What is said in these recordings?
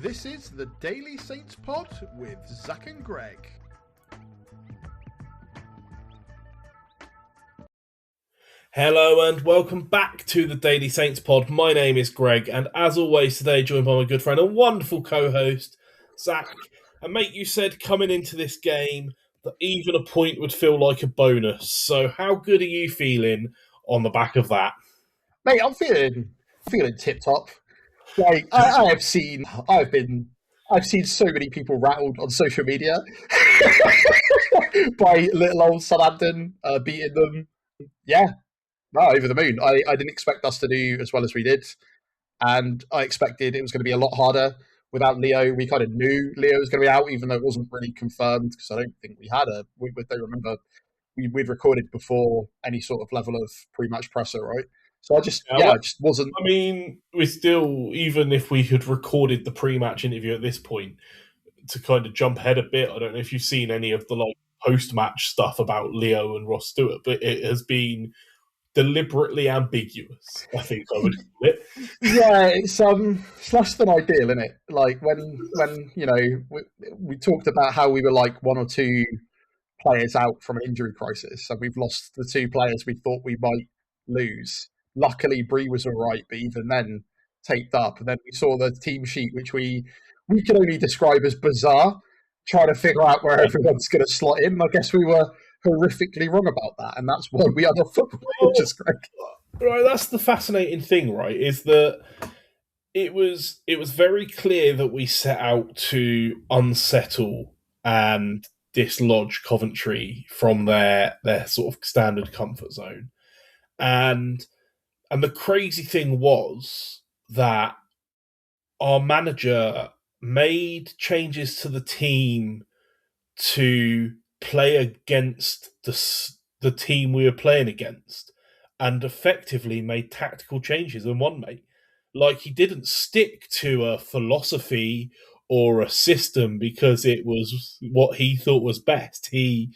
This is the Daily Saints Pod with Zach and Greg. Hello and welcome back to the Daily Saints Pod. My name is Greg, and as always today joined by my good friend and wonderful co-host, Zach. And mate, you said coming into this game that even a point would feel like a bonus. So how good are you feeling on the back of that? Mate, I'm feeling tip-top. Like, I've seen so many people rattled on social media by little old Southampton beating them. Yeah, no, over the moon. I didn't expect us to do as well as we did, and I expected it was going to be a lot harder without Leo. We kind of knew Leo was going to be out, even though it wasn't really confirmed, because I don't think we had a. We don't remember we'd recorded before any sort of level of pre-match presser, right? So I just wasn't. I mean, we still, even if we had recorded the pre-match interview at this point, to kind of jump ahead a bit, I don't know if you've seen any of the post-match stuff about Leo and Ross Stewart, but it has been deliberately ambiguous, I think I would call it. Yeah, it's less than ideal, isn't it? Like when we talked about how we were like one or two players out from an injury crisis, and we've lost the two players we thought we might lose. Luckily, Bree was all right, but even then, taped up. And then we saw the team sheet, which we could only describe as bizarre, trying to figure out where everyone's going to slot in. I guess we were horrifically wrong about that, and that's why we are not football managers, Greg. Right, that's the fascinating thing, right? Is that it was very clear that we set out to unsettle and dislodge Coventry from their sort of standard comfort zone, and the crazy thing was that our manager made changes to the team to play against the team we were playing against, and effectively made tactical changes and won, mate. Like, he didn't stick to a philosophy or a system because it was what he thought was best. He,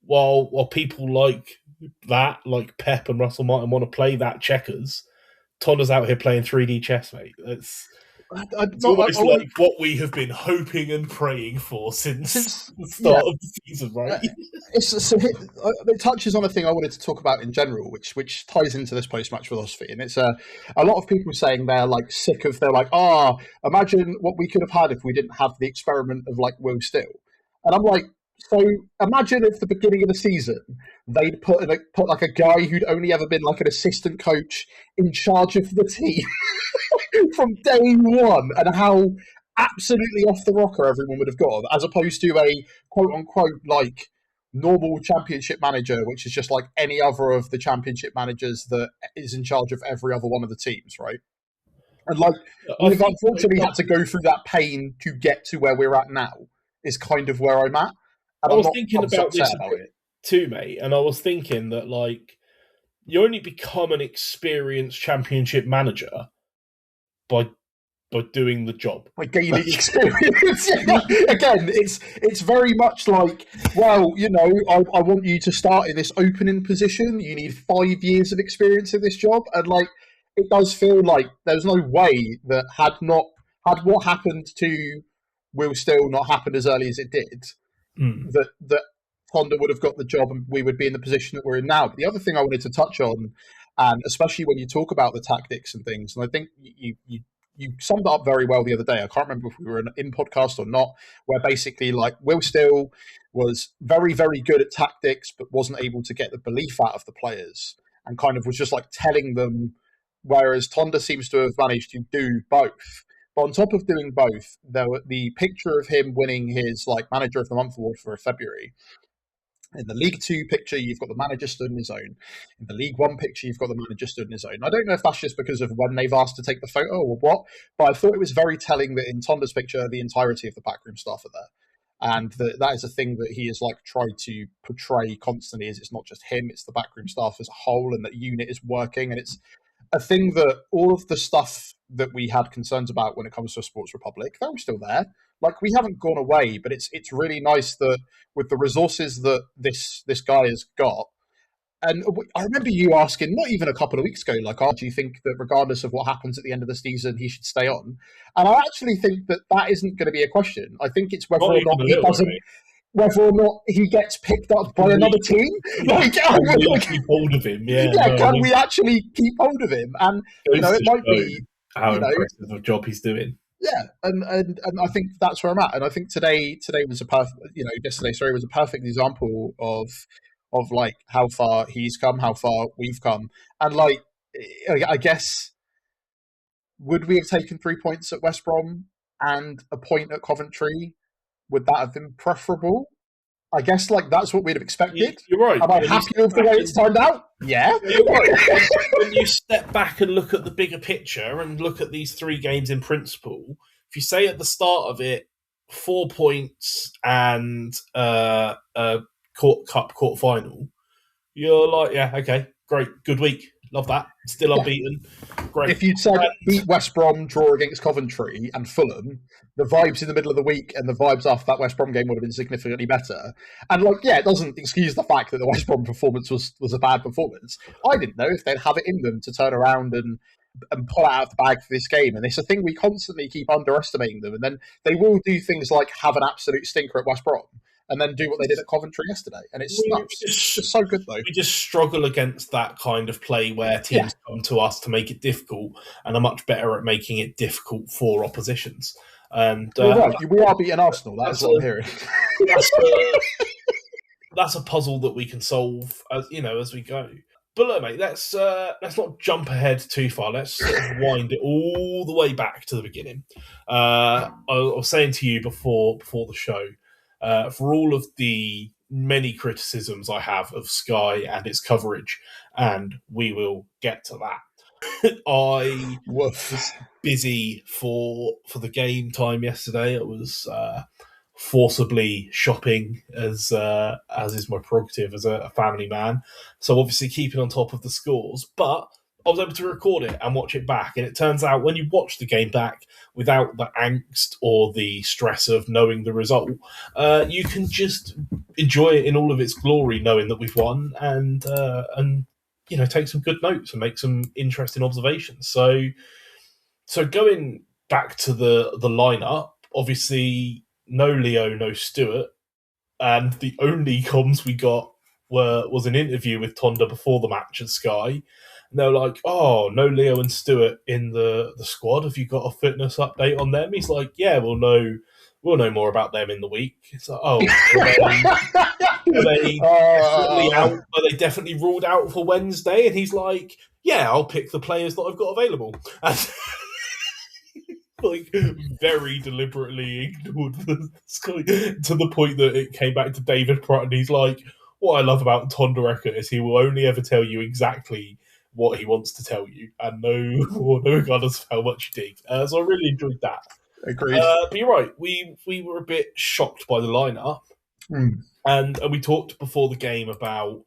while people like that, like Pep and Russell Martin, want to play that checkers, Tonda's out here playing 3D chess, mate. It's almost like what we have been hoping and praying for since the start of the season, right? It touches on a thing I wanted to talk about in general, which ties into this post-match philosophy. And it's a lot of people saying they're sick of, they're like, imagine what we could have had if we didn't have the experiment of Will Still. And I'm like, so imagine if the beginning of the season they'd put a guy who'd only ever been an assistant coach in charge of the team from day one, and how absolutely off the rocker everyone would have gone, as opposed to a quote unquote normal championship manager, which is just like any other of the championship managers that is in charge of every other one of the teams, right? And we've unfortunately had to go through that pain to get to where we're at now, is kind of where I'm at. And I was thinking about this too, mate, and I was thinking that you only become an experienced championship manager by doing the job, by gaining experience. Again, it's very much like, well, I want you to start in this opening position. You need 5 years of experience in this job, and it does feel like there's no way that had what happened to Will Still not happened as early as it did, that Tonda would have got the job and we would be in the position that we're in now. But the other thing I wanted to touch on, and especially when you talk about the tactics and things, and I think you summed it up very well the other day. I can't remember if we were in podcast or not, where basically Will Still was very, very good at tactics, but wasn't able to get the belief out of the players, and kind of was just telling them, whereas Tonda seems to have managed to do both. But on top of doing both, the picture of him winning his Manager of the Month award for February. In the League 2 picture, you've got the manager stood in his own. In the League 1 picture, you've got the manager stood in his own. I don't know if that's just because of when they've asked to take the photo or what, but I thought it was very telling that in Tonda's picture, the entirety of the backroom staff are there. And that is a thing that he has tried to portray constantly, is it's not just him, it's the backroom staff as a whole, and that unit is working. And it's a thing that all of the stuff that we had concerns about when it comes to a Sports Republic, they're all still there. We haven't gone away, but it's really nice that with the resources that this guy has got, And I remember you asking, not even a couple of weeks ago, like, oh, do you think that regardless of what happens at the end of the season, he should stay on? And I actually think that that isn't going to be a question. I think it's whether Not or even not a he little, doesn't, mate. whether or not he gets picked up by Can another we, team. Like, can we keep hold of him? Yeah, yeah, no, I can mean, we actually keep hold of him? And, goes it to might show be, how you know, impressive a job he's doing. yeah, and I think that's where I'm at. And I think today was a perfect, yesterday, sorry, was a perfect example of like how far he's come, how far we've come, and like I guess would we have taken 3 points at West Brom and a point at Coventry? Would that have been preferable? I guess like that's what we'd have expected. You're right. Am I happy with the way it's turned out? Yeah. You're right. When you step back and look at the bigger picture and look at these 3 games in principle, if you say at the start of it, 4 points and a cup quarter final, you're like, yeah, okay, great, good week, love that. Still Yeah. unbeaten, great. If you'd said beat West Brom, draw against Coventry and Fulham, the vibes in the middle of the week and the vibes after that West Brom game would have been significantly better. And like, yeah, it doesn't excuse the fact that the West Brom performance was a bad performance. I didn't know if they'd have it in them to turn around and pull it out of the bag for this game. And it's a thing we constantly keep underestimating them. And then they will do things like have an absolute stinker at West Brom and then do what they did at Coventry yesterday. And it's nuts. It's just so good, though. We just struggle against that kind of play where teams come to us to make it difficult and are much better at making it difficult for oppositions. And right. We are beating Arsenal. That's what I'm hearing. That's a puzzle that we can solve as we go. But look, mate, let's not jump ahead too far. Let's sort of wind it all the way back to the beginning. I was saying to you before the show, for all of the many criticisms I have of Sky and its coverage, and we will get to that. I was busy for the game time yesterday. I was forcibly shopping, as is my prerogative as a family man. So obviously keeping on top of the scores, but I was able to record it and watch it back. And it turns out when you watch the game back without the angst or the stress of knowing the result, you can just enjoy it in all of its glory, knowing that we've won and take some good notes and make some interesting observations. So going back to the lineup, obviously no Leo, no Stewart, and the only comms we got was an interview with Tonda before the match at Sky. And they were like, oh, no Leo and Stewart in the squad. Have you got a fitness update on them? He's like, yeah, we'll know more about them in the week. It's like, oh, are they definitely ruled out for Wednesday? And he's like, yeah, I'll pick the players that I've got available. And like very deliberately ignored the Sky to the point that it came back to David Pratt, and he's like, what I love about Tonda Record is he will only ever tell you exactly what he wants to tell you, and no regardless of how much you dig. So I really enjoyed that. Agreed. But you're right, we were a bit shocked by the lineup, and we talked before the game about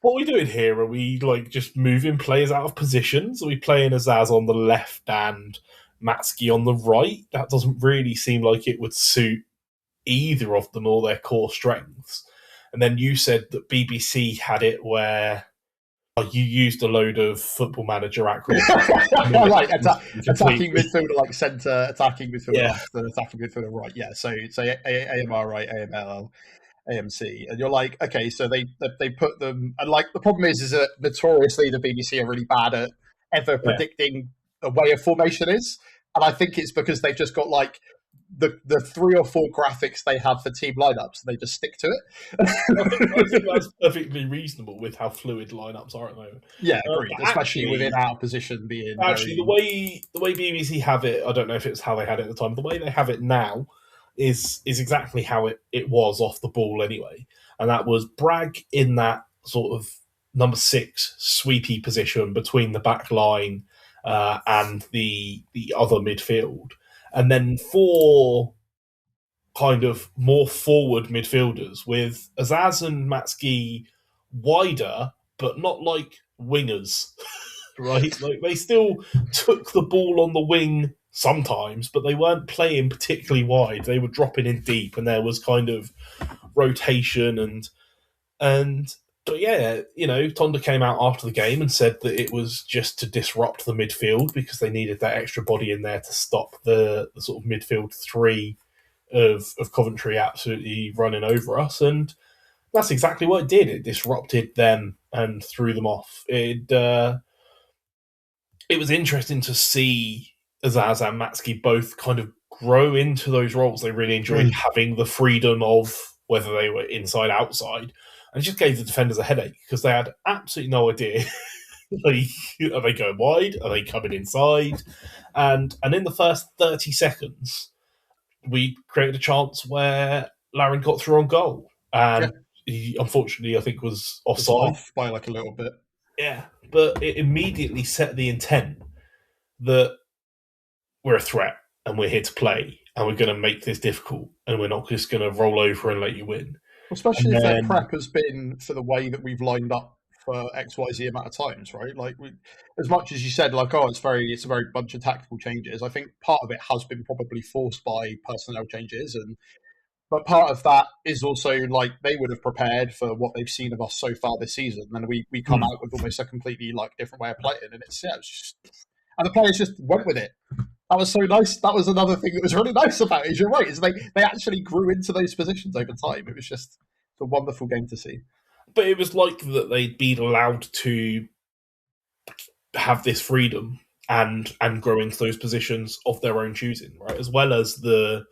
what are we doing here. Are we like just moving players out of positions? Are we playing Azaz on the left and Matchday on the right? That doesn't really seem like it would suit either of them or their core strengths. And then you said that BBC had it where you used a load of Football Manager acronyms. Right, attacking midfielder like centre, attacking midfielder left, and attacking midfielder right. Yeah, so AMR right, AML, AMC, and you're like, okay, so they put them, and like the problem is that notoriously the BBC are really bad at ever predicting a way a formation is, and I think it's because they've just got like the 3 or 4 graphics they have for team lineups, and they just stick to it. I think that's perfectly reasonable with how fluid lineups are at the moment. Yeah, agreed. Especially within our position being actually the way BBC have it. I don't know if it's how they had it at the time. The way they have it now is exactly how it was off the ball anyway, and that was Bragg in that sort of number 6 sweepy position between the back line and the other midfield. And then 4 kind of more forward midfielders with Azaz and Matchday wider, but not like wingers, right? Like they still took the ball on the wing sometimes, but they weren't playing particularly wide. They were dropping in deep, and there was kind of rotation and But yeah, Tonda came out after the game and said that it was just to disrupt the midfield because they needed that extra body in there to stop the sort of midfield three of Coventry absolutely running over us. And that's exactly what it did. It disrupted them and threw them off. It was interesting to see Azaz and Matsky both kind of grow into those roles. They really enjoyed having the freedom of whether they were inside, outside, and it just gave the defenders a headache because they had absolutely no idea. Are they going wide? Are they coming inside? And in the first 30 seconds, we created a chance where Larin got through on goal. And he, unfortunately, I think was offside. Off by like a little bit. Yeah, but it immediately set the intent that we're a threat and we're here to play and we're going to make this difficult and we're not just going to roll over and let you win. Especially if their prep has been for the way that we've lined up for XYZ amount of times, right? Like, as much as you said, like, oh, it's a very bunch of tactical changes. I think part of it has been probably forced by personnel changes, but part of that is also like they would have prepared for what they've seen of us so far this season, and we come out with almost a completely like different way of playing, and it's just, and the players just went with it. That was so nice. That was another thing that was really nice about it. You're right. Is they actually grew into those positions over time. It was just a wonderful game to see. But it was like that they'd been allowed to have this freedom and grow into those positions of their own choosing, right? As well as the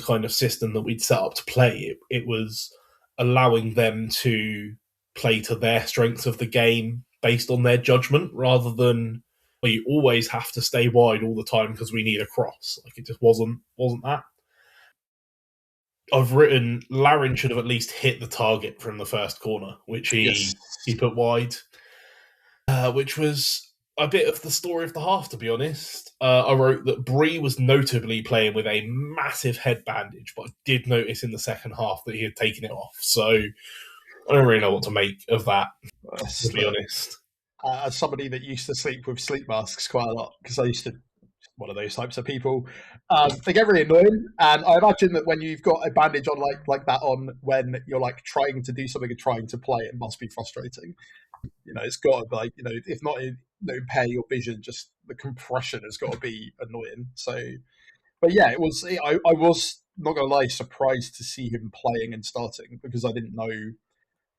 kind of system that we'd set up to play. It was allowing them to play to their strengths of the game based on their judgment rather than you always have to stay wide all the time because we need a cross. Like, it just wasn't that. I've written Larin should have at least hit the target from the first corner, which he put wide, which was a bit of the story of the half, to be honest. I wrote that Bree was notably playing with a massive head bandage, but I did notice in the second half that he had taken it off. So I don't really know what to make of that, to be honest. As somebody that used to sleep with sleep masks quite a lot, because I used to one of those types of people, they get really annoying. And I imagine that when you've got a bandage on like that on, when you're like trying to do something and trying to play, it must be frustrating. It's got to be like, if not impair your vision, just the compression has got to be annoying. So, but yeah, it was. I was not gonna lie, surprised to see him playing and starting because I didn't know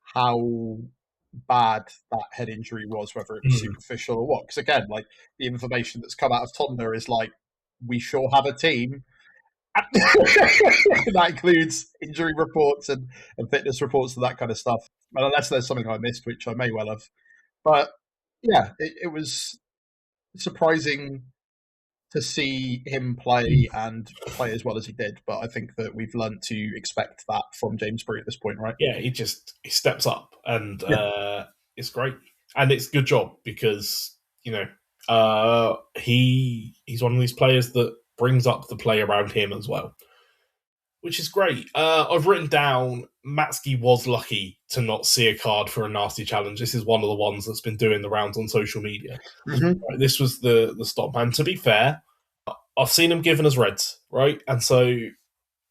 how bad that head injury was, whether it was superficial or what. Because again, like the information that's come out of Tonda is like, we sure have a team. That includes injury reports and fitness reports and that kind of stuff. And unless there's something I missed, which I may well have. But yeah, it was surprising to see him play and play as well as he did. But I think that we've learned to expect that from James Bree at this point, right? Yeah, he steps up and it's great. And it's a good job because, he's one of these players that brings up the play around him as well, which is great. I've written down Matsky was lucky to not see a card for a nasty challenge. This is one of the ones that's been doing the rounds on social media. Right, this was the stop. And to be fair, I've seen him given us reds, right? And so,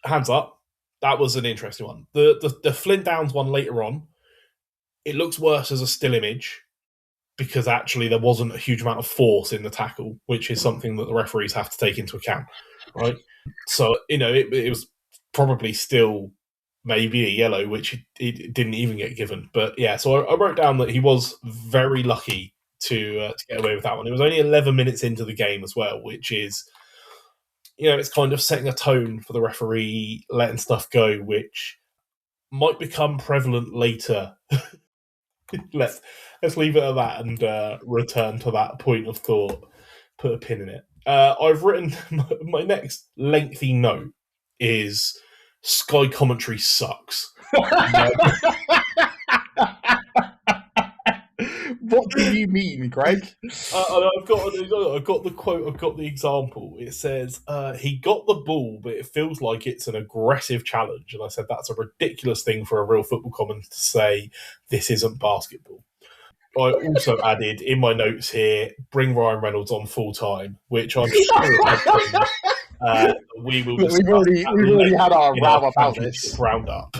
hands up, that was an interesting one. The Flint Downs one later on, it looks worse as a still image because actually there wasn't a huge amount of force in the tackle, which is something that the referees have to take into account, right? So, it was probably still maybe a yellow, which it didn't even get given. But yeah, so I wrote down that he was very lucky to get away with that one. It was only 11 minutes into the game as well, which is, it's kind of setting a tone for the referee letting stuff go, which might become prevalent later. Let's leave it at that and return to that point of thought. Put a pin in it. I've written my next lengthy note is Sky commentary sucks. What do you mean, Greg? I've got the quote. I've got the example. It says he got the ball, but it feels like it's an aggressive challenge. And I said that's a ridiculous thing for a real football commentator to say. This isn't basketball. I also added in my notes here, bring Ryan Reynolds on full time, which I'm sure we will. We've already had our row about this roundup.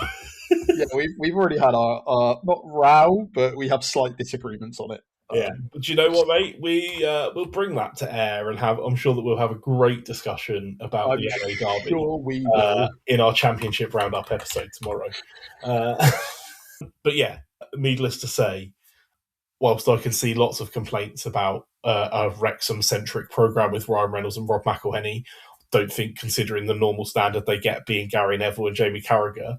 Yeah, we've already had our not row, but we have slight disagreements on it. Yeah, but do you know what, mate? We'll bring that to air and have. I'm sure that we'll have a great discussion about I'm the LA Derby sure we will. in our championship roundup episode tomorrow. Uh, but yeah, needless to say, whilst I can see lots of complaints about a Wrexham-centric program with Ryan Reynolds and Rob McElhenney, don't think, considering the normal standard they get being Gary Neville and Jamie Carragher,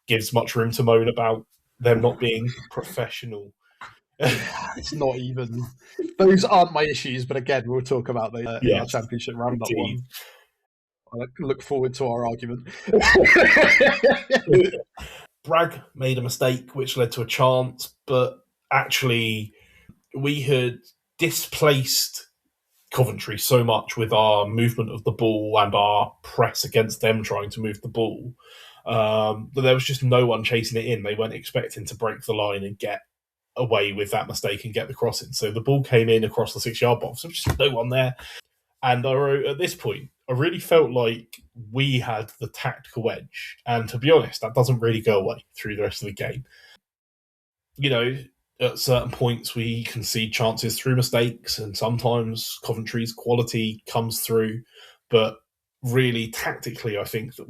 gives much room to moan about them not being professional. It's not even. Those aren't my issues, but again, we'll talk about them in our Yes, championship roundup indeed. one. I look forward to our argument. Bragg made a mistake, which led to a chance, but actually, we had displaced Coventry so much with our movement of the ball and our press against them trying to move the ball that there was just no one chasing it in. They weren't expecting to break the line and get away with that mistake and get the crossing. So the ball came in across the 6-yard box. There was just no one there. And I wrote, at this point, I really felt like we had the tactical edge. And to be honest, that doesn't really go away through the rest of the game. You know, at certain points we concede chances through mistakes, and sometimes Coventry's quality comes through. But really, tactically, I think that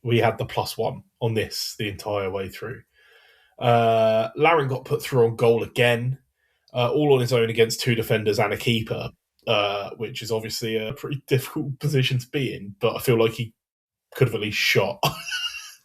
we had the +1 on this the entire way through. Laren got put through on goal again, all on his own against 2 defenders and a keeper, which is obviously a pretty difficult position to be in. But I feel like he could have at least shot.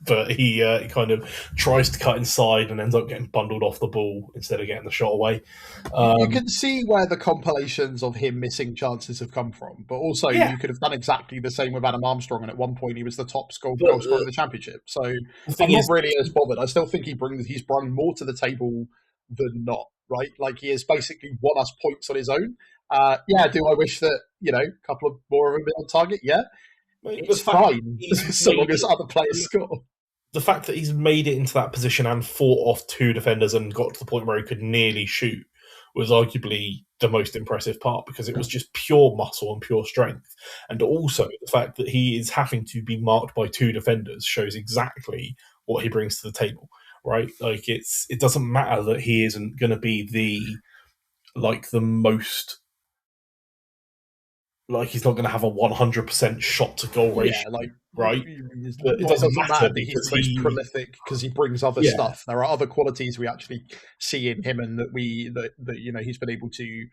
But he kind of tries to cut inside and ends up getting bundled off the ball instead of getting the shot away. You can see where the compilations of him missing chances have come from, but also you could have done exactly the same with Adam Armstrong, and at one point he was the top goal scorer in the championship. So I'm not really as bothered. I still think he's brought more to the table than not, right? Like he has basically won us points on his own. Do I wish that, a couple of more of them on target? Yeah. It's fine, so long as other players score. The fact that he's made it into that position and fought off 2 defenders and got to the point where he could nearly shoot was arguably the most impressive part, because it was just pure muscle and pure strength. And also the fact that he is having to be marked by 2 defenders shows exactly what he brings to the table, right? Like it doesn't matter that he isn't going to be the most, like he's not going to have a 100% shot to goal ratio, right? But it doesn't matter that he's the most prolific because he brings other stuff. There are other qualities we actually see in him, and that he's been able to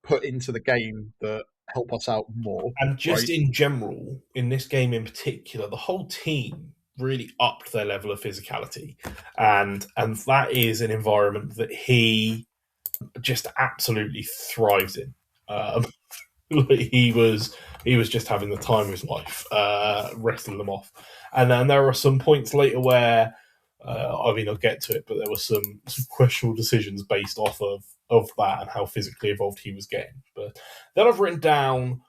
put into the game that help us out more. And just in general, in this game in particular, the whole team really upped their level of physicality, and that is an environment that he just absolutely thrives in. He was just having the time of his life, wrestling them off. And then there are some points later where, I'll get to it, but there were some questionable decisions based off of that and how physically involved he was getting. But then I've written down,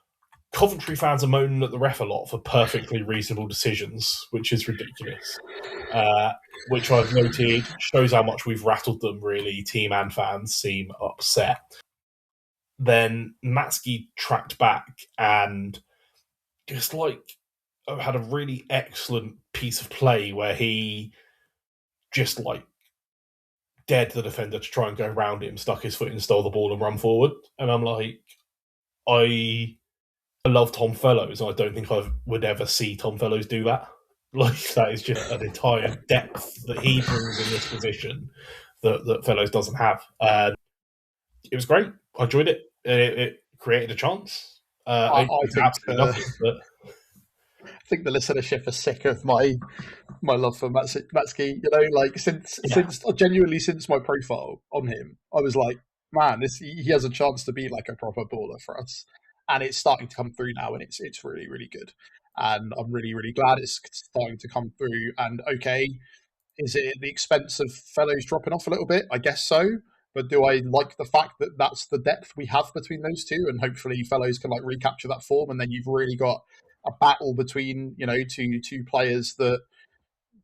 Coventry fans are moaning at the ref a lot for perfectly reasonable decisions, which is ridiculous. Which I've noted shows how much we've rattled them, really. Team and fans seem upset. Then Matchday tracked back and just had a really excellent piece of play where he just dared the defender to try and go around him, stuck his foot in, stole the ball and run forward. And I'm like, I love Tom Fellows. I don't think I would ever see Tom Fellows do that. That is just an entire depth that he brings in this position that Fellows doesn't have. And it was great. I enjoyed it. It created a chance. I think the listenership are sick of my love for Matchday. Since my profile on him, I was like, man, he has a chance to be like a proper baller for us, and it's starting to come through now, and it's really, really good, and I'm really, really glad it's starting to come through. And okay, is it at the expense of Fellows dropping off a little bit? I guess so. But do I like the fact that that's the depth we have between those two, and hopefully Fellows can recapture that form, and then you've really got a battle between two players that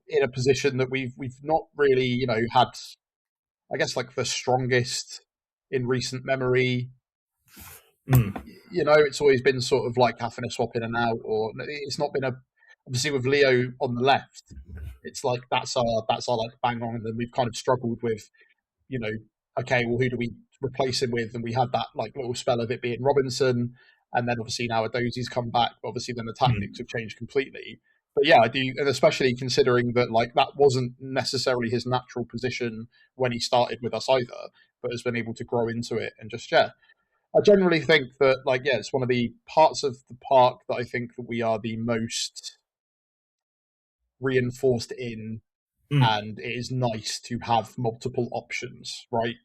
in a position that we've not really had, I guess, the strongest in recent memory. It's always been sort of having a swap in and out, or it's not been obviously with Leo on the left. It's like that's our like bang on, and then we've kind of struggled with, okay, well, who do we replace him with? And we had that like little spell of it being Robinson, and then obviously now Adozzi's come back. But obviously, then the tactics have changed completely. But yeah, I do, and especially considering that like that wasn't necessarily his natural position when he started with us either, but has been able to grow into it and just I generally think that like it's one of the parts of the park that I think that we are the most reinforced in, and it is nice to have multiple options, right?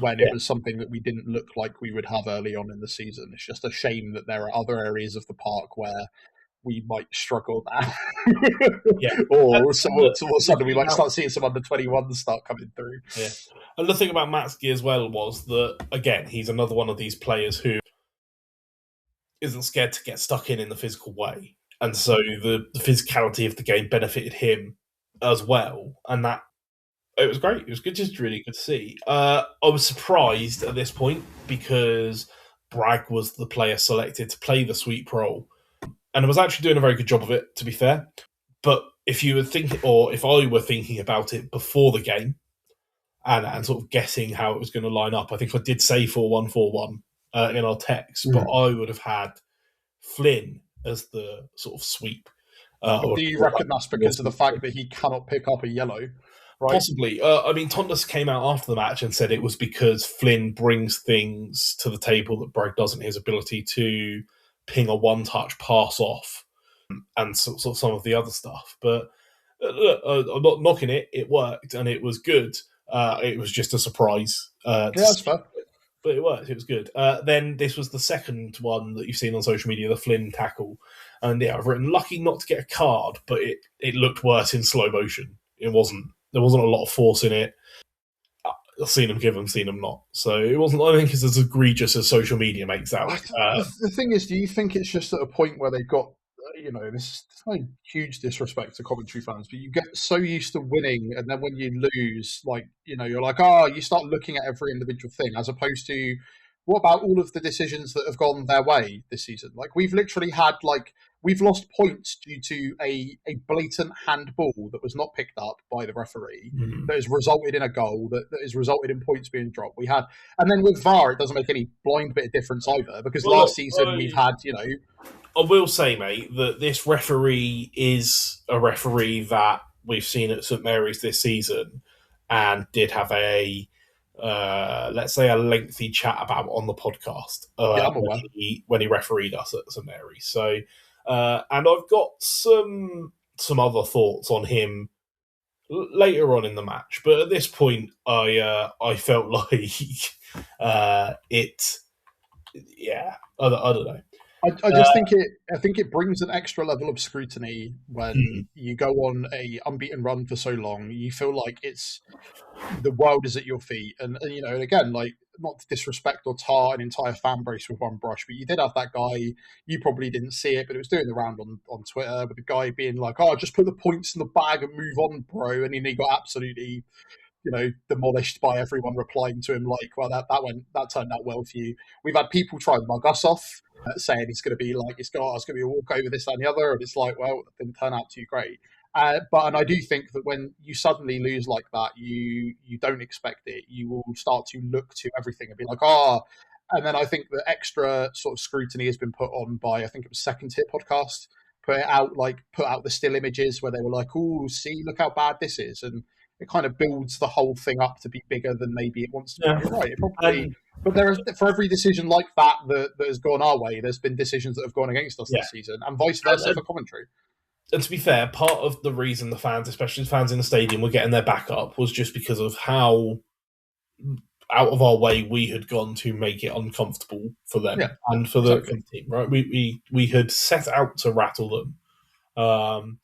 When it was something that we didn't look like we would have early on in the season. It's just a shame that there are other areas of the park where we might struggle now. Or all of a sudden we might start seeing some under 21s start coming through. Yeah. And the thing about Matchday as well was that, again, he's another one of these players who isn't scared to get stuck in the physical way. And so the physicality of the game benefited him as well. And that it was great. It was good, just really good to see. I was surprised at this point because Bragg was the player selected to play the sweep role, and was actually doing a very good job of it, to be fair. But if you were thinking, or if I were thinking about it before the game, and sort of guessing how it was going to line up, I think I did say 4-1-4-1 in our text, but I would have had Flynn as the sort of sweep. Do you reckon that's because of the fact that he cannot pick up a yellow? Right? Possibly. I mean, Tonda came out after the match and said it was because Flynn brings things to the table that Bragg doesn't. His ability to ping a one-touch pass off and sort of some of the other stuff. But look, I'm not knocking it. It worked and it was good. It was just a surprise. That's fair. But it worked. It was good. Then this was the second one that you've seen on social media, the Flynn tackle. And yeah, I've written lucky not to get a card, but it looked worse in slow motion. There wasn't a lot of force in it. I've seen them give them, seen them not. So it wasn't, I think, as egregious as social media makes out. The thing is, do you think it's just at a point where they've got, this is no huge disrespect to Coventry fans, but you get so used to winning, and then when you lose, like, you're like, you start looking at every individual thing, as opposed to, what about all of the decisions that have gone their way this season? Like, we've literally had, we've lost points due to a blatant handball that was not picked up by the referee, that has resulted in a goal, that has resulted in points being dropped. And then with VAR, it doesn't make any blind bit of difference either, because last season we've had, I will say, mate, that this referee is a referee that we've seen at St Mary's this season and did have let's say a lengthy chat about on the podcast when he refereed us at St Mary's. So, and I've got some other thoughts on him later on in the match, but at this point, I felt like it. Yeah, I don't know. I just think it brings an extra level of scrutiny when you go on a unbeaten run for so long. You feel like the world is at your feet, and again, like, not to disrespect or tar an entire fan base with one brush, but you did have that guy. You probably didn't see it, but it was doing the round on Twitter with the guy being like, just put the points in the bag and move on, bro. And then he got absolutely demolished by everyone replying to him like, well, that turned out well for you. We've had people try and mug us off, saying it's going to be like, it's going to be a walk over this, that, and the other, and it's like, well, it didn't turn out too great. And I do think that when you suddenly lose like that, you don't expect it. You will start to look to everything and be like, and then I think the extra sort of scrutiny has been put on by, I think it was Second Tier podcast, put out the still images where they were like, oh, see, look how bad this is, and it kind of builds the whole thing up to be bigger than maybe it wants to be. You're right, it probably. But for every decision like that has gone our way, there's been decisions that have gone against us this season, and vice versa for Coventry. And to be fair, part of the reason the fans, especially the fans in the stadium, were getting their back up was just because of how out of our way we had gone to make it uncomfortable for them and for the team. Right, we had set out to rattle them,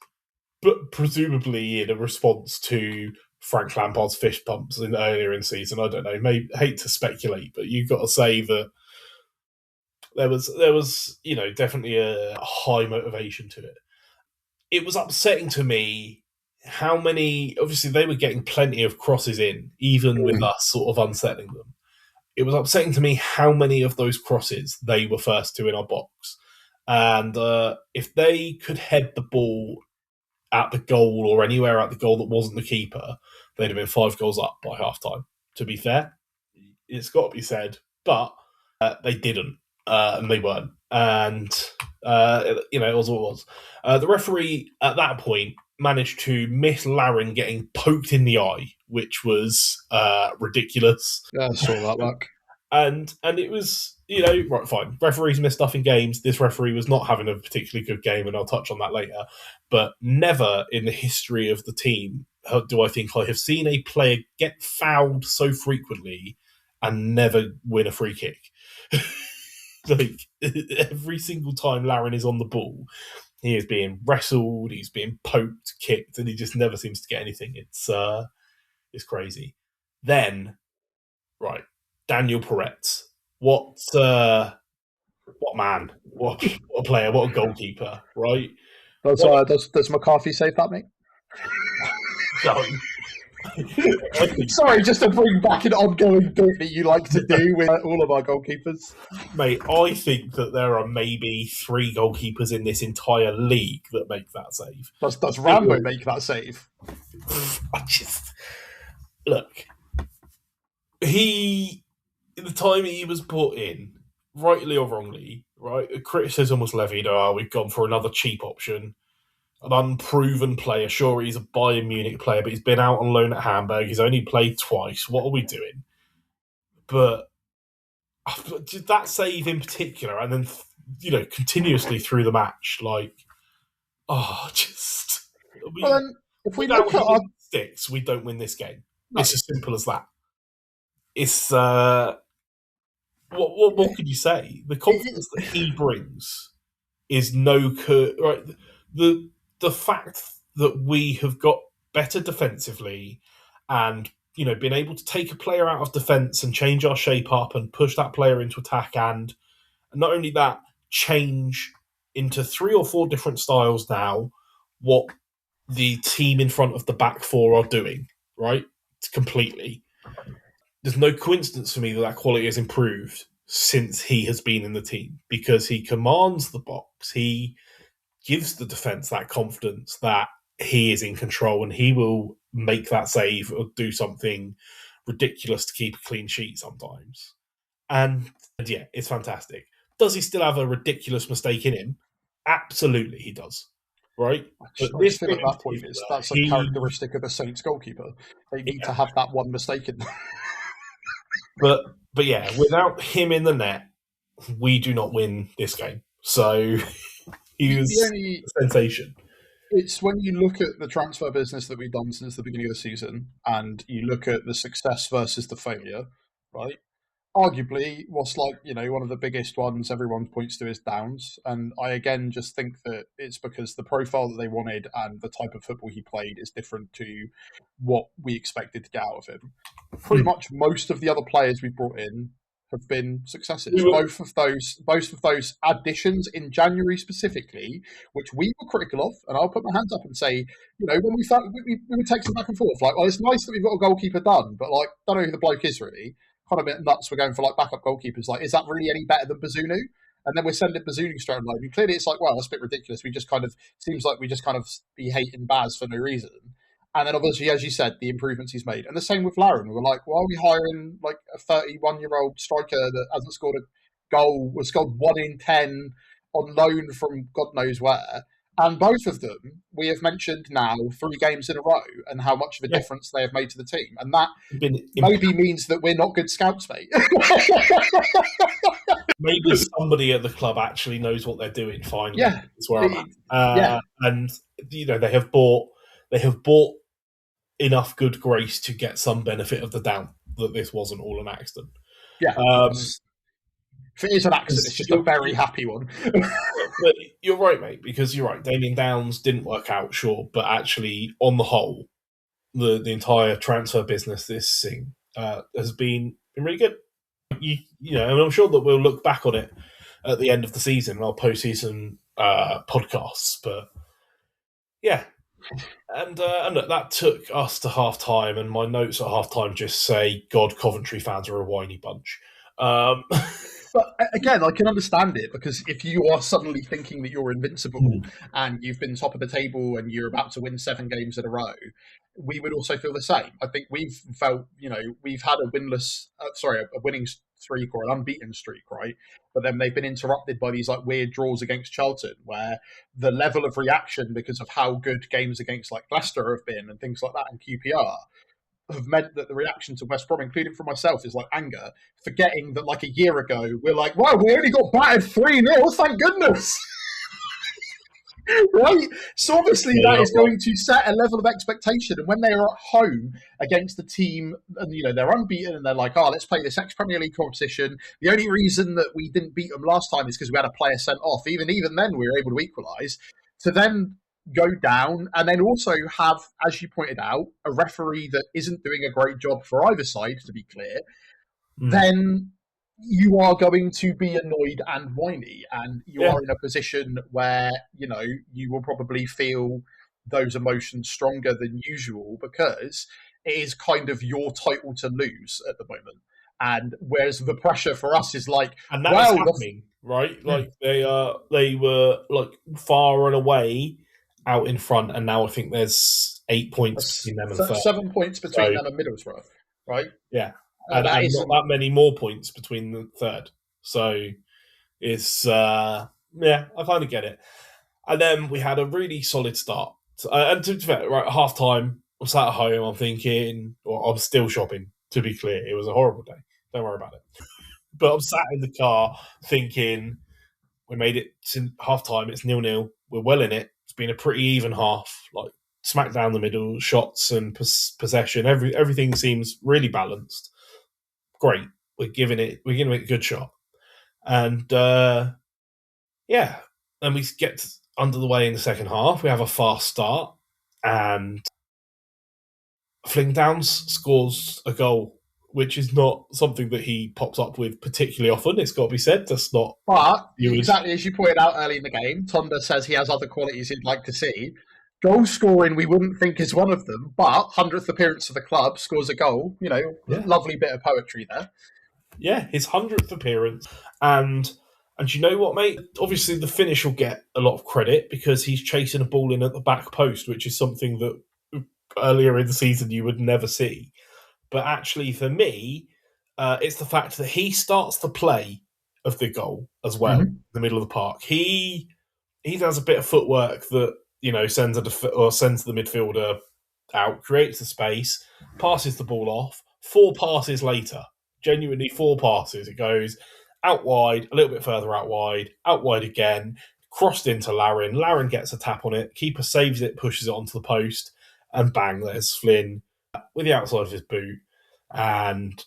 but presumably in a response to Frank Lampard's fist pumps earlier in season. I don't know. Hate to speculate, but you've got to say that there was definitely a high motivation to it. It was upsetting to me how many. Obviously, they were getting plenty of crosses in, even with us sort of unsettling them. It was upsetting to me how many of those crosses they were first to in our box, and if they could head the ball at the goal or anywhere at the goal that wasn't the keeper, they'd have been 5 goals up by half time. To be fair, it's got to be said, but they didn't, and they weren't. And, it was what it was. The referee at that point managed to miss Larin getting poked in the eye, which was ridiculous. Yeah, I saw that back. And it was, right, fine. Referees miss stuff in games. This referee was not having a particularly good game, and I'll touch on that later. But never in the history of the team do I think I have seen a player get fouled so frequently and never win a free kick. Like, every single time Larin is on the ball, he is being wrestled, he's being poked, kicked, and he just never seems to get anything. It's crazy. Then, right, Daniel Peretz. What man? What a player? What a goalkeeper? Right? Does McCarthy save that, mate? No. Sorry, just to bring back an ongoing bit that you like to do with all of our goalkeepers. Mate, I think that there are maybe 3 goalkeepers in this entire league that make that save. Does Rambo make that save? Look, in the time he was put in, rightly or wrongly, right, a criticism was levied, we've gone for another cheap option, an unproven player. Sure, he's a Bayern Munich player, but he's been out on loan at Hamburg. He's only played twice. What are we doing? But that save in particular, and then, continuously through the match, like, if we look at our sticks, we don't win this game. No. It's as simple as that. It's what can you say? The confidence that he brings is right. The fact that we have got better defensively and been able to take a player out of defence and change our shape up and push that player into attack, and not only that, change into 3 or 4 different styles now what the team in front of the back 4 are doing, right? It's completely. There's no coincidence for me that quality has improved since he has been in the team, because he commands the box. He gives the defence that confidence that he is in control and he will make that save or do something ridiculous to keep a clean sheet sometimes. And yeah, it's fantastic. Does he still have a ridiculous mistake in him? Absolutely, he does. Right? But this feel at that point that's a characteristic of a Saints goalkeeper. They need to have that one mistake in them. But yeah, without him in the net, we do not win this game. So he was a sensation. It's when you look at the transfer business that we've done since the beginning of the season, and you look at the success versus the failure, right? Arguably, what's one of the biggest ones everyone points to is Downs. And I, again, just think that it's because the profile that they wanted and the type of football he played is different to what we expected to get out of him. Pretty much most of the other players we brought in have been successes. Both of those additions in January specifically, which we were critical of, and I'll put my hands up and say, when we thought we were texting back and forth, it's nice that we've got a goalkeeper done, but don't know who the bloke is really. Kind of a bit nuts. We're going for backup goalkeepers. Is that really any better than Bazunu? And then we're sending Bazunu straight on loan. And clearly, it's that's a bit ridiculous. We just seems like we just be hating Baz for no reason. And then obviously, as you said, the improvements he's made. And the same with Larin. We were like, why are we hiring a 31-year-old striker that hasn't scored a goal, was scored 1 in 10 on loan from God knows where? And both of them, we have mentioned now 3 games in a row and how much of a difference they have made to the team. And that maybe means that we're not good scouts, mate. Maybe somebody at the club actually knows what they're doing finally. Yeah. That's where I'm at. And, they have bought enough good grace to get some benefit of the doubt that this wasn't all an accident. Yeah. If it is an accident, it's just a very happy one. But you're right, mate, because you're right. Damien Downs didn't work out, sure, but actually, on the whole, the entire transfer business this thing has been really good. And I'm sure that we'll look back on it at the end of the season in our post-season podcasts. But yeah, and look, that took us to half time, and my notes at half time just say, "God, Coventry fans are a whiny bunch." But again, I can understand it, because if you are suddenly thinking that you're invincible and you've been top of the table and you're about to win 7 games in a row, we would also feel the same. I think we've felt, we've had a a winning streak or an unbeaten streak, right? But then they've been interrupted by these like weird draws against Charlton, where the level of reaction because of how good games against like Leicester have been and things like that and QPR have meant that the reaction to West Brom, including for myself, is like anger, forgetting that like a year ago we're like, wow, we only got battered 3-0, thank goodness. Right? So obviously that is going to set a level of expectation. And when they are at home against the team and they're unbeaten and they're like, oh, let's play this ex-Premier League competition. The only reason that we didn't beat them last time is because we had a player sent off. Even then we were able to equalise. To then go down and then also have, as you pointed out, a referee that isn't doing a great job for either side, to be clear, then you are going to be annoyed and whiny, and you are in a position where you will probably feel those emotions stronger than usual, because it is kind of your title to lose at the moment. And whereas the pressure for us is like, and that is happening, right? Like they were like far and away out in front, and now I think there's 8 points between them and third. 7 points between them and Middlesbrough, right? Yeah. And not that many more points between the third. So it's, I kind of get it. And then we had a really solid start. And to be fair, right, at half time, I'm sat at home, I'm thinking, or I'm still shopping, to be clear. It was a horrible day. Don't worry about it. But I'm sat in the car thinking, we made it to half time, it's 0-0. We're well in it. It's been a pretty even half, like smack down the middle, shots and possession. Everything seems really balanced. Great. We're giving it a good shot. And then we get under the way in the second half. We have a fast start, and Fling Downs scores a goal, which is not something that he pops up with particularly often. It's got to be said. That's not. But exactly as you pointed out early in the game, Tonda says he has other qualities he'd like to see. Goal scoring, we wouldn't think is one of them, but 100th appearance for the club, scores a goal. Lovely bit of poetry there. Yeah, his 100th appearance. And you know what, mate? Obviously, the finish will get a lot of credit because he's chasing a ball in at the back post, which is something that earlier in the season you would never see. But actually, for me, it's the fact that he starts the play of the goal as well, in the middle of the park. He does a bit of footwork that sends the midfielder out, creates the space, passes the ball off. 4 passes later, genuinely 4 passes. It goes out wide, a little bit further out wide again, crossed into Larin. Larin gets a tap on it. Keeper saves it, pushes it onto the post, and bang, there's Flynn with the outside of his boot. And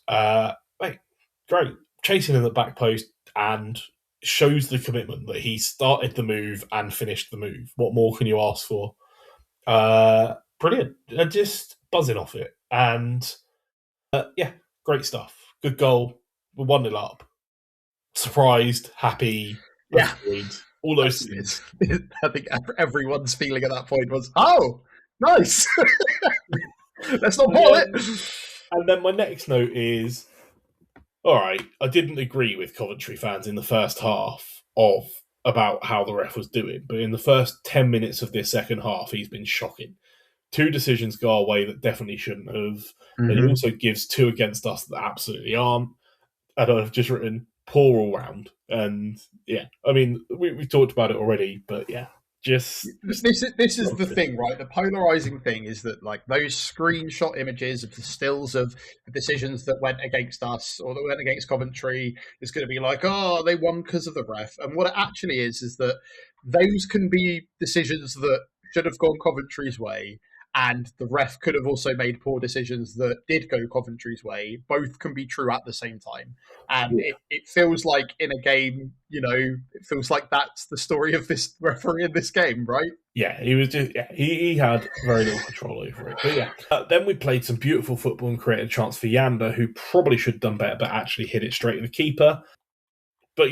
great. Chasing in the back post and shows the commitment that he started the move and finished the move. What more can you ask for? Brilliant. Just buzzing off it. And great stuff. Good goal. We're 1-0 up. Surprised, happy, annoyed, all those things. I think everyone's feeling at that point was, oh, nice. Let's not ball it. And then my next note is, all right, I didn't agree with Coventry fans in the first half about how the ref was doing, but in the first 10 minutes of this second half, he's been shocking. 2 decisions go away that definitely shouldn't have. And he also gives 2 against us that absolutely aren't. And I've just written poor all round. And I mean, we've talked about it already, but just this is the thing, right? The polarizing thing is that like those screenshot images of the stills of the decisions that went against us or that went against Coventry is going to be like, oh, they won because of the ref. And what it actually is that those can be decisions that should have gone Coventry's way, and the ref could have also made poor decisions that did go Coventry's way. Both can be true at the same time. And it feels like in a game, it feels like that's the story of this referee in this game, right? Yeah, he was just, he had very little control over it. But then we played some beautiful football and created a chance for Yanda, who probably should have done better, but actually hit it straight at the keeper. But,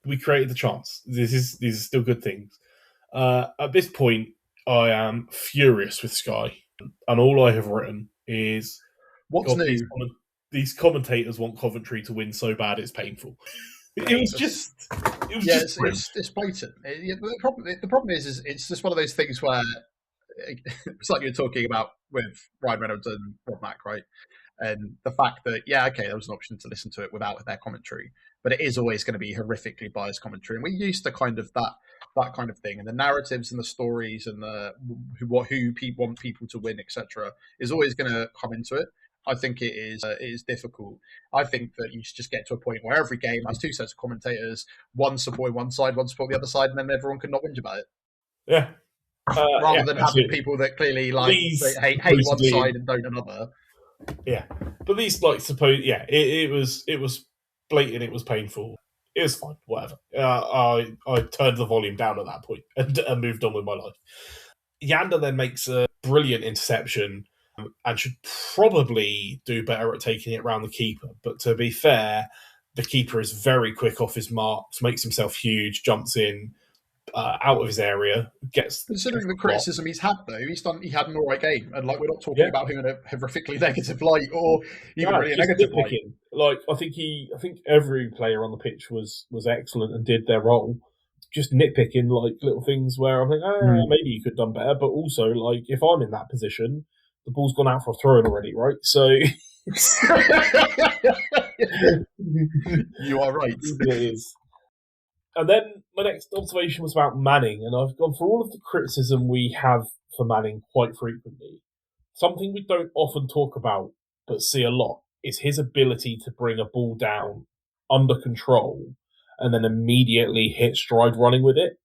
we created the chance. These are still good things. At this point, I am furious with Sky, and all I have written is, what's new? These commentators want Coventry to win so bad it's painful. It was just brilliant. It's blatant. The problem is it's just one of those things where it's like you're talking about with Ryan Reynolds and Rob Mack, right? And the fact that there was an option to listen to it without their commentary, but it is always going to be horrifically biased commentary, and we're used to kind of that kind of thing, and the narratives and the stories and the who people want people to win, etc., is always going to come into it. I think it is difficult. I think that you should just get to a point where every game has two sets of commentators, one supporting one side, one supporting the other side, and then everyone can not whinge about it. Yeah. Rather than having people that clearly hate one side and don't another. Yeah, but these it was blatant. It was painful. It was fine. Whatever. I turned the volume down at that point and moved on with my life. Yander then makes a brilliant interception and should probably do better at taking it around the keeper. But to be fair, the keeper is very quick off his marks, makes himself huge, jumps in out of his area, considering the criticism he's had though, he had an alright game, and we're not talking about him in a horrifically negative light or even really a negative light. I think every player on the pitch was excellent and did their role. Just nitpicking little things where I think, maybe you could have done better, but also if I'm in that position, the ball's gone out for a throw-in already, right? So you are right. It is. And then my next observation was about Manning, and I've gone for all of the criticism we have for Manning quite frequently. Something we don't often talk about, but see a lot, is his ability to bring a ball down under control and then immediately hit stride running with it.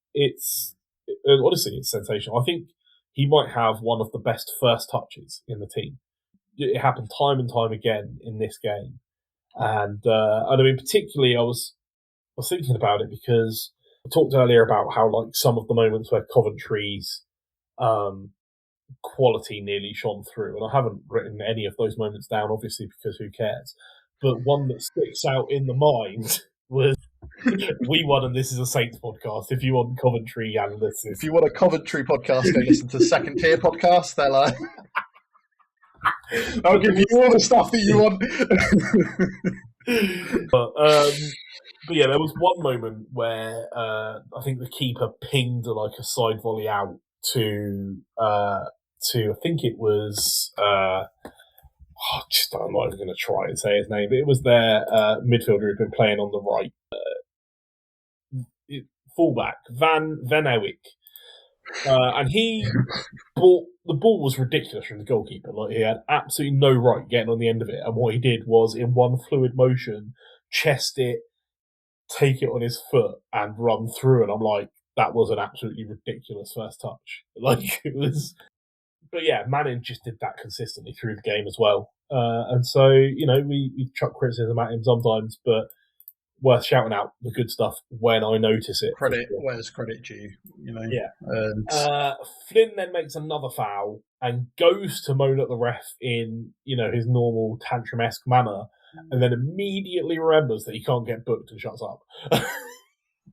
Honestly, it's sensational. I think he might have one of the best first touches in the team. It happened time and time again in this game. And I mean, particularly I was thinking about it because I talked earlier about how some of the moments where Coventry's quality nearly shone through, and I haven't written any of those moments down, obviously, because who cares? But one that sticks out in the mind was we won, and this is a Saints podcast. If you want Coventry analysis, if you want a Coventry podcast, go listen to the Second Tier podcast. They'll I'll give you all the stuff that you want. But yeah, there was one moment where I think the keeper pinged a side volley out to I think it was I'm not even going to try and say his name, but it was their midfielder who'd been playing on the right, fullback Van Ewijk, and the ball was ridiculous from the goalkeeper. He had absolutely no right getting on the end of it, and what he did was in one fluid motion chest it, take it on his foot and run through, and I'm like, that was an absolutely ridiculous first touch. It was, but yeah, Manning just did that consistently through the game as well. And so, we chuck criticism at him sometimes, but worth shouting out the good stuff when I notice it. Credit where's credit due, Yeah. And Flynn then makes another foul and goes to moan at the ref in, his normal tantrum-esque manner, and then immediately remembers that he can't get booked and shuts up.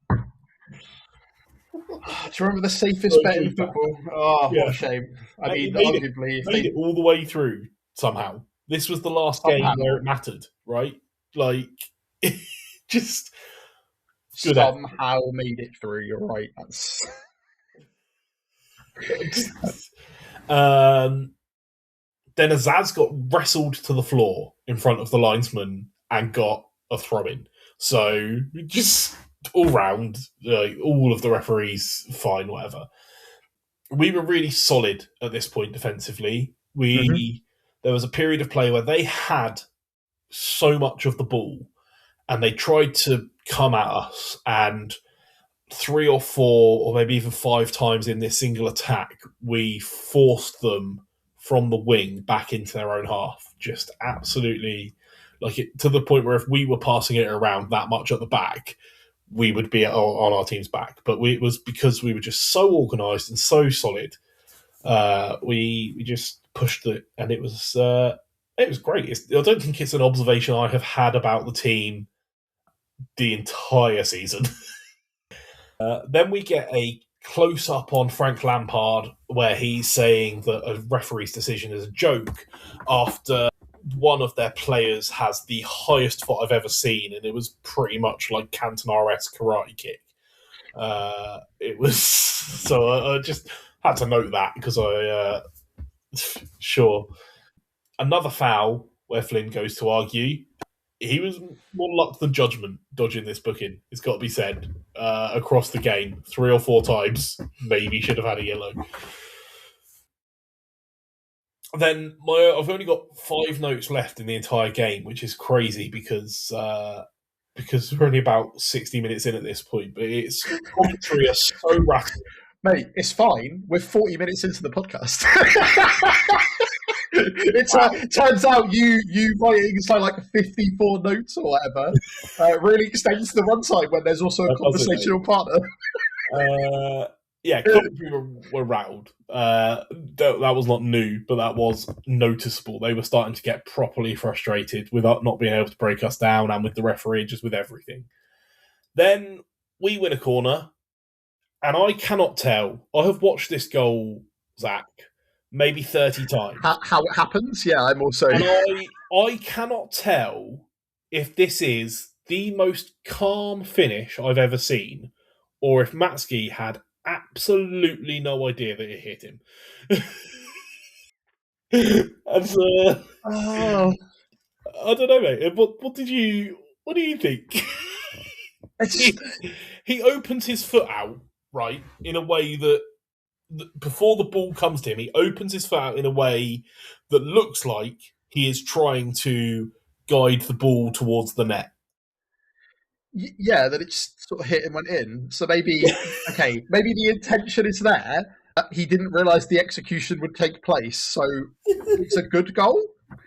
Do you remember the safest bet in football? Oh, what a shame. I mean, arguably... Made it all the way through, somehow. This was the last game where it mattered, right? Just... Somehow made it through, you're right. That's... Then Azaz got wrestled to the floor in front of the linesman and got a throw-in. So, just all round, all of the referees, fine, whatever. We were really solid at this point defensively. There was a period of play where they had so much of the ball and they tried to come at us, and 3 or 4 or maybe even 5 times in this single attack, we forced them from the wing back into their own half. Just absolutely, to the point where if we were passing it around that much at the back, we would be on our team's back. But it was because we were just so organised and so solid. We just pushed it, and it was great. I don't think it's an observation I have had about the team the entire season. Then we get a close-up on Frank Lampard where he's saying that a referee's decision is a joke after one of their players has the highest foot I've ever seen, and it was pretty much like Cantona-esque karate kick. It was so I just had to note that because sure. Another foul where Flynn goes to argue. He was more luck than judgment dodging this booking. It's got to be said. Across the game, 3 or 4 times, maybe should have had a yellow. Then I've only got 5 notes left in the entire game, which is crazy because we're only about 60 minutes in at this point. But it's commentary are so rattling. Mate, it's fine. We're 40 minutes into the podcast. It turns out you writing something like 54 notes or whatever really extends the runtime when there's also a conversational partner. Yeah, Coventry were rattled. That was not new, but that was noticeable. They were starting to get properly frustrated with not being able to break us down and with the referee, just with everything. Then we win a corner, and I cannot tell. I have watched this goal, Zach, maybe 30 times. How it happens? Yeah, I'm also... And I cannot tell if this is the most calm finish I've ever seen, or if Matchday had absolutely no idea that it hit him. And, I don't know, mate. What do you think? He opens his foot out, right, in a way that before the ball comes to him, he opens his foot out in a way that looks like he is trying to guide the ball towards the net. Yeah, that it just sort of hit and went in. So maybe the intention is there. He didn't realise the execution would take place, so it's a good goal.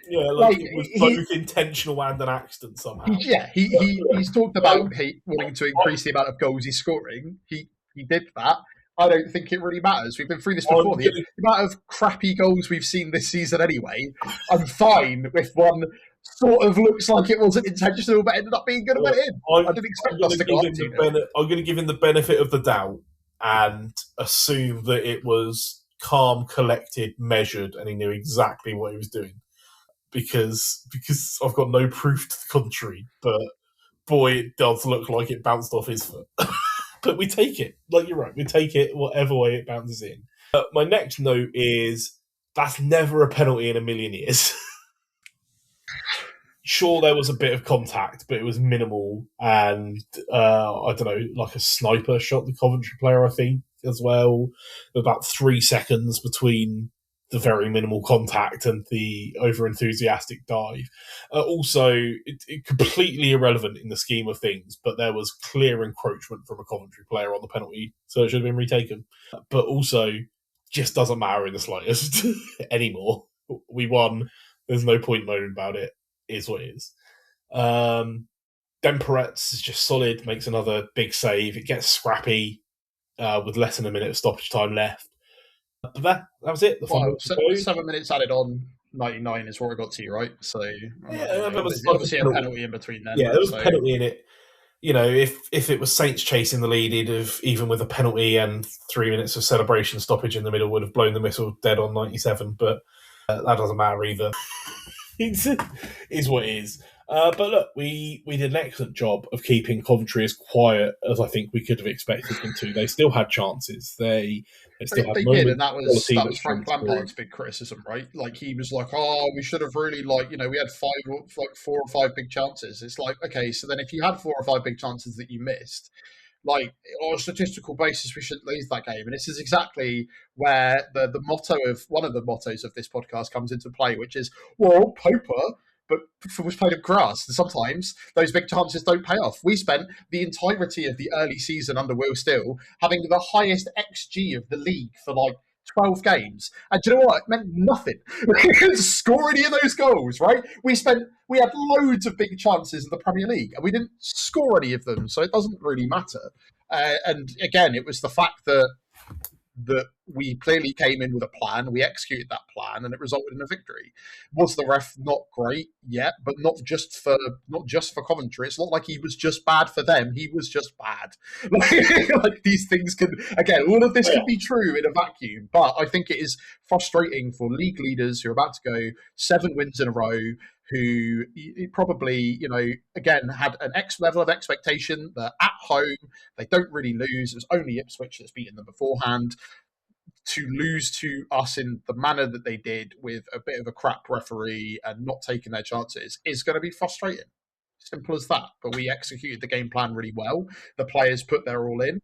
Yeah, like it was both intentional and an accident somehow. He's talked about wanting to increase the amount of goals he's scoring. He did that. I don't think it really matters. We've been through this before. The amount of crappy goals we've seen this season anyway, I'm fine if one sort of looks like it wasn't intentional but ended up being good and went in. I didn't expect us to go up 2-0. I'm going to give him the benefit of the doubt and assume that it was calm, collected, measured, and he knew exactly what he was doing. Because I've got no proof to the contrary, but boy, it does look like it bounced off his foot. But we take it. Like, you're right, we take it whatever way it bounces in. My next note is, that's never a penalty in a million years. Sure, there was a bit of contact, but it was minimal. And, I don't know, like a sniper shot the Coventry player, I think, as well. About 3 seconds between the very minimal contact and the over-enthusiastic dive. Also, it completely irrelevant in the scheme of things, but there was clear encroachment from a Coventry player on the penalty, so it should have been retaken. But also, just doesn't matter in the slightest anymore. We won. There's no point moaning about it. It is what it is. Then Peretz is just solid, makes another big save. It gets scrappy with less than a minute of stoppage time left. But that was it. The 7 minutes added on, 99 is what we got to, right? So there was obviously a penalty in between then. Yeah, there was a penalty in it. You know, if it was Saints chasing the lead, it'd have, even with a penalty and 3 minutes of celebration stoppage in the middle, would have blown the whistle dead on 97. But that doesn't matter either. It is what it is. But look, we did an excellent job of keeping Coventry as quiet as I think we could have expected them to. They still had chances. They still had did, and that was Frank Lampard's big criticism, right? Like, he was like, we should have really, we had 4 or 5 big chances. It's like, okay, so then if you had 4 or 5 big chances that you missed, like, on a statistical basis, we shouldn't lose that game. And this is exactly where the motto of one of the mottos of this podcast comes into play, which is, well, Poper, but was played of grass. And sometimes those big chances don't pay off. We spent the entirety of the early season under Will Steele having the highest XG of the league for 12 games. And do you know what? It meant nothing. We didn't score any of those goals, right? We had loads of big chances in the Premier League and we didn't score any of them. So it doesn't really matter. And again, it was the fact that we clearly came in with a plan, we executed that plan, and it resulted in a victory. Was the ref not great? Yeah, but not just for Coventry. It's not like he was just bad for them. He was just bad. Like these things can, again, all of this can be true in a vacuum, but I think it is frustrating for league leaders who are about to go 7 wins in a row, who probably, again, had an X level of expectation that at home they don't really lose. It was only Ipswich that's beaten them beforehand. To lose to us in the manner that they did with a bit of a crap referee and not taking their chances is going to be frustrating. Simple as that. But we executed the game plan really well. The players put their all in,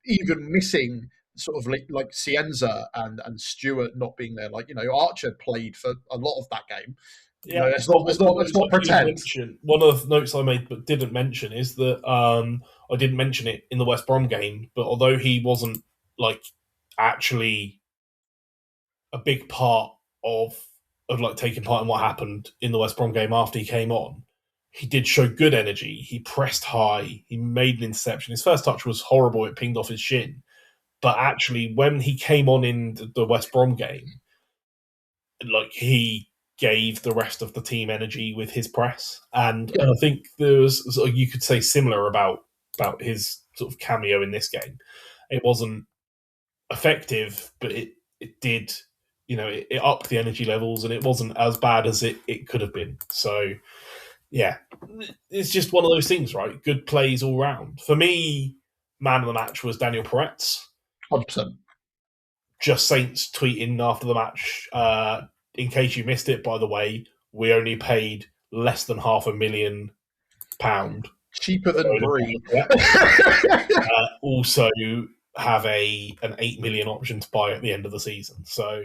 even missing sort of like Cienza and Stewart not being there. Like, Archer played for a lot of that game. Yeah, Let's not pretend. One of the notes I made but didn't mention is that I didn't mention it in the West Brom game, but although he wasn't like actually a big part of like taking part in what happened in the West Brom game after he came on, he did show good energy. He pressed high. He made an interception. His first touch was horrible. It pinged off his shin. But actually, when he came on in the West Brom game, like he gave the rest of the team energy with his press, and I think there was you could say similar about his sort of cameo in this game. It wasn't effective, but it did, it upped the energy levels, and it wasn't as bad as it could have been. So yeah, it's just one of those things, right? Good plays all round. For me, man of the match was Daniel Peretz. 100%. Just Saints tweeting after the match, in case you missed it, by the way, we only paid less than £500,000. Cheaper than Brie. Also have an 8 million option to buy at the end of the season. So,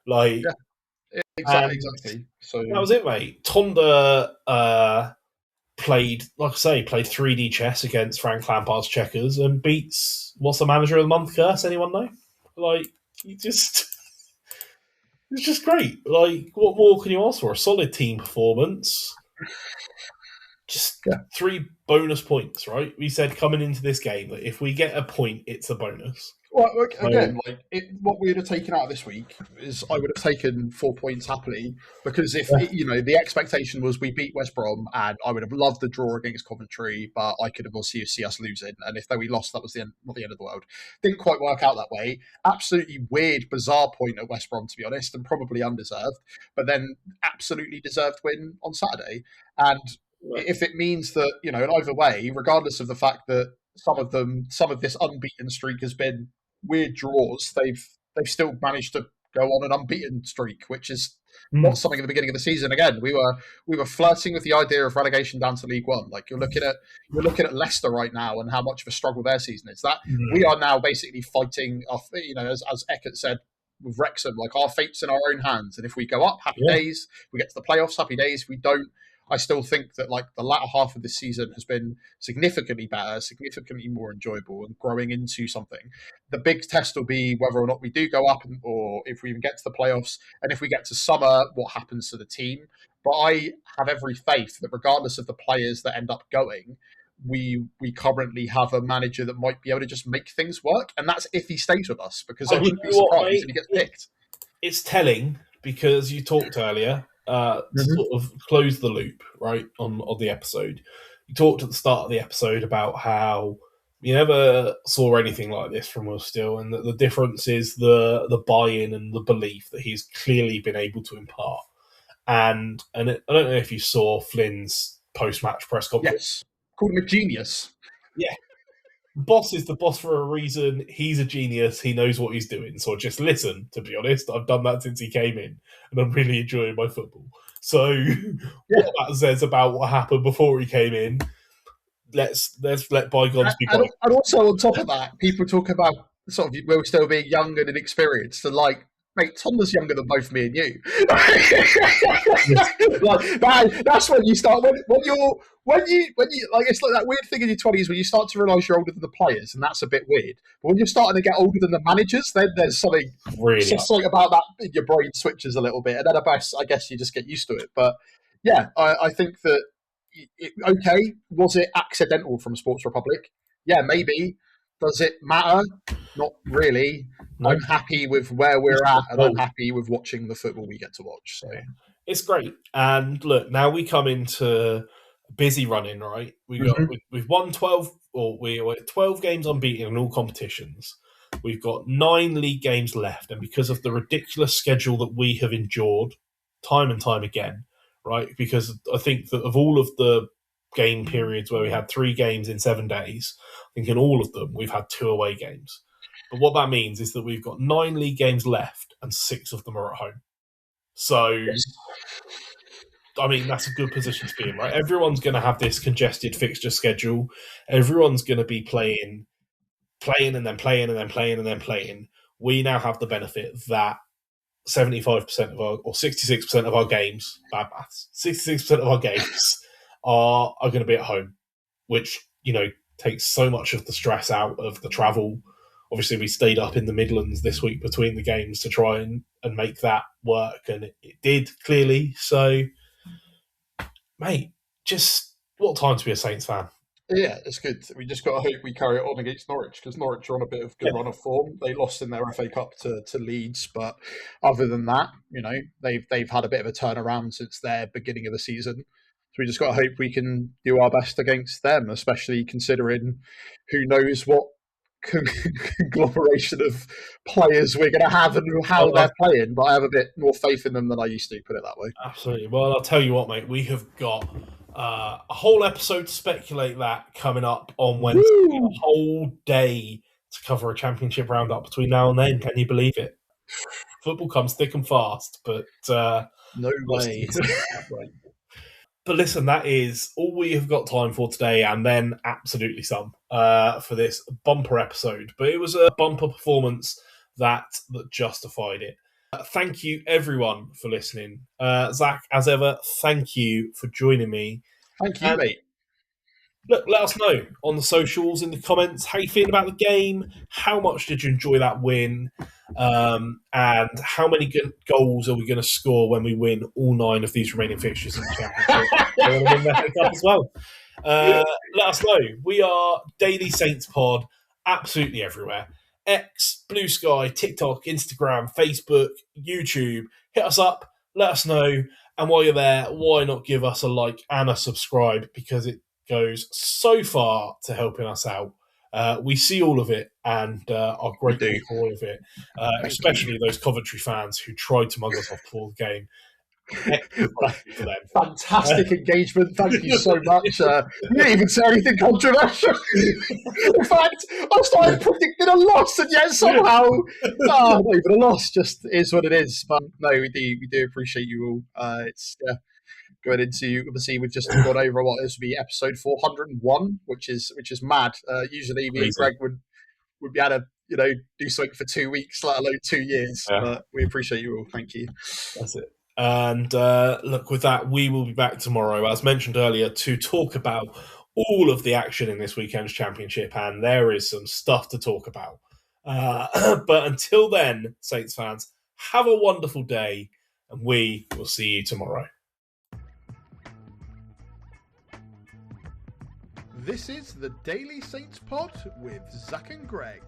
like... Yeah, exactly. So that was it, mate. Tonda played 3D chess against Frank Lampard's Checkers and beats, what's the manager of the month curse? Anyone know? Like, it's just great. Like, what more can you ask for? A solid team performance. Just 3 bonus points, right? We said coming into this game that if we get a point, it's a bonus. Well, again, what we would have taken out of this week is I would have taken 4 points happily, because if the expectation was we beat West Brom, and I would have loved the draw against Coventry, but I could have also see us losing, and if we lost, that was not the end of the world. Didn't quite work out that way. Absolutely weird, bizarre point at West Brom, to be honest, and probably undeserved, but then absolutely deserved win on Saturday. And if it means that, in either way, regardless of the fact that some of this unbeaten streak has been weird draws, they've still managed to go on an unbeaten streak, which is not something at the beginning of the season. Again, we were flirting with the idea of relegation down to League One. Like, you're looking at Leicester right now and how much of a struggle their season is. That we are now basically fighting off, as Eckert said with Wrexham, like, our fate's in our own hands. And if we go up, happy days. We get to the playoffs, happy days. If we don't, I still think that, like, the latter half of this season has been significantly better, significantly more enjoyable, and growing into something. The big test will be whether or not we do go up, or if we even get to the playoffs, and if we get to summer, what happens to the team. But I have every faith that regardless of the players that end up going, we currently have a manager that might be able to just make things work, and that's if he stays with us, because I wouldn't be surprised if he gets picked. It's telling, because you talked earlier, to sort of close the loop, right, on the episode. You talked at the start of the episode about how you never saw anything like this from Will Steele, and that the difference is the buy-in and the belief that he's clearly been able to impart. And I don't know if you saw Flynn's post-match press conference. Yes, called him a genius. Yeah. The boss is the boss for a reason. He's a genius. He knows what he's doing. So just listen, to be honest. I've done that since he came in, and I'm really enjoying my football. So what that says about what happened before he came in, let's let bygones be bygones. And also on top of that, people talk about sort of Will Still being young and inexperienced, and like, mate, Tonda's younger than both me and you. Like, that's when you start when you like, it's like that weird thing in your 20s when you start to realise you're older than the players, and that's a bit weird. But when you're starting to get older than the managers, then there's something something about that in your brain switches a little bit, and then I guess you just get used to it. But yeah, I think that okay, was it accidental from Sports Republic? Yeah, maybe. Does it matter? Not really. No. I'm happy with where we're at, and I'm happy with watching the football we get to watch. So it's great. And look, now we come into busy running, right? We've won 12, or we're 12 games unbeaten in all competitions. We've got 9 league games left, and because of the ridiculous schedule that we have endured time and time again, right? Because I think that of all of the game periods where we had 3 games in 7 days, I think in all of them we've had 2 away games. But what that means is that we've got 9 league games left and 6 of them are at home. So, Yes. I mean, that's a good position to be in, right? Everyone's going to have this congested fixture schedule. Everyone's going to be playing and then playing and then playing and then playing. We now have the benefit that 75% of our, or 66% of our games, bad maths, 66% of our games are going to be at home, which, takes so much of the stress out of the travel. Obviously, we stayed up in the Midlands this week between the games to try and make that work, and it did, clearly. So, mate, just what time to be a Saints fan? Yeah, it's good. We just got to hope we carry it on against Norwich, because Norwich are on a bit of good run of form. They lost in their FA Cup to Leeds, but other than that, they've had a bit of a turnaround since their beginning of the season. So we just got to hope we can do our best against them, especially considering who knows what conglomeration of players we're going to have and how they're playing. But I have a bit more faith in them than I used to, put it that way. Absolutely. Well, I'll tell you what, mate, we have got a whole episode to speculate that coming up on Wednesday. Woo! A whole day to cover a championship roundup between now and then. Can you believe it? Football comes thick and fast, but no way. But listen, that is all we have got time for today, and then absolutely some for this bumper episode. But it was a bumper performance that justified it. Thank you, everyone, for listening. Zach, as ever, thank you for joining me. Thank you, mate. Look, let us know on the socials, in the comments, how you feeling about the game. How much did you enjoy that win? And how many goals are we going to score when we win all 9 of these remaining fixtures in the championship? I want to win the FA Cup as well. Let us know. We are Daily Saints Pod, absolutely everywhere. X, Blue Sky, TikTok, Instagram, Facebook, YouTube. Hit us up, let us know. And while you're there, why not give us a like and a subscribe, because it goes so far to helping us out. We see all of it and are grateful for all of it, especially those Coventry fans who tried to mug us off before the game. For them. Fantastic engagement. Thank you so much. You didn't even say anything controversial. In fact, I started predicting a loss, and yet somehow, not even a loss. Just is what it is. But no, we do appreciate you all. It's going into, obviously, we've just gone over what this would be episode 401, which is mad. Usually, me and Greg would be able to do something for 2 weeks, let alone 2 years. Yeah. But we appreciate you all. Thank you. That's it. And look, with that, we will be back tomorrow, as mentioned earlier, to talk about all of the action in this weekend's championship. And there is some stuff to talk about. But until then, Saints fans, have a wonderful day, and we will see you tomorrow. This is the Daily Saints Pod with Zach and Greg.